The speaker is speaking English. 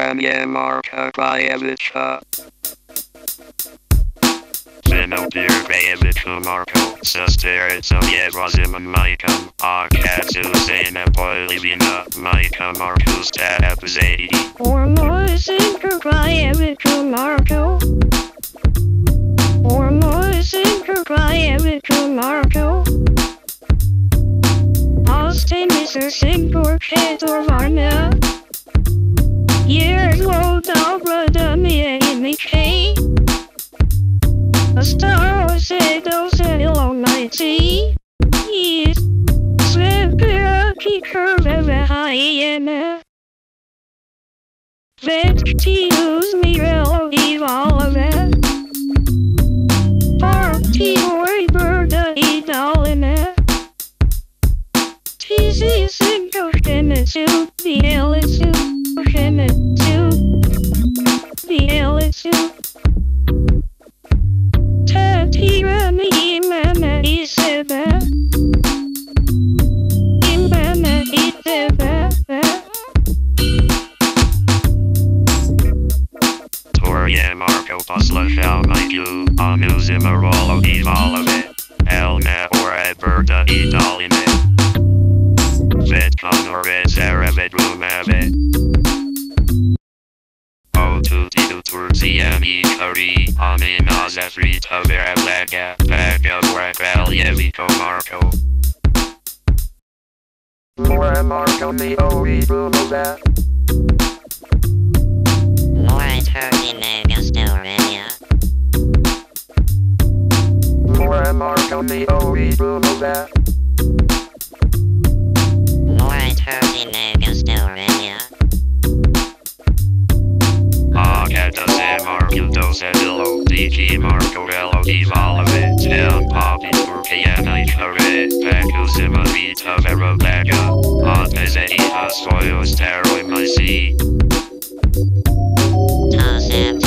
Oranje, Marka, Kraljevica. Synopir, Kraljevica, Marko, Sesterica, Jedrazima, Mikrob, Akatu, Zena, Bolivina, Mika, Markus, Tabzadi. Oranje, Kraljevica, Marko. Oranje, Kraljevica, Marko. Austin is a single kid of Oranje. Years old, dobra me MIxup. A star said those almighty. Yes, Svepira Mikrob Rambo. Vectius Mirel Evolve. Party or bird idolina. TC single to the LSU. The LSU. Tira me mana isebe. Imana isebe. Oranje, Marko, Pusla, Miku, Amuzima, Rollo, Evolve. Elna, or Edberta, Idolina. Vetcon, or Zeravet, Rumabet. O2 Turzi, Mikrob, Aminazafri, Tavera, Blaga, Paga, Kraljevica, Marko. More Marko, me, Ori, Rumabet. More Marko, me, Ori, Rumabet. Marko, DG Marko, Rello, Evolve, Town, Poppy, Urkayana, Mikrob, Pakuzima, Vita, Vera, Blaga, Otmezeti, Soyo, Steroi, Masi. Toss him,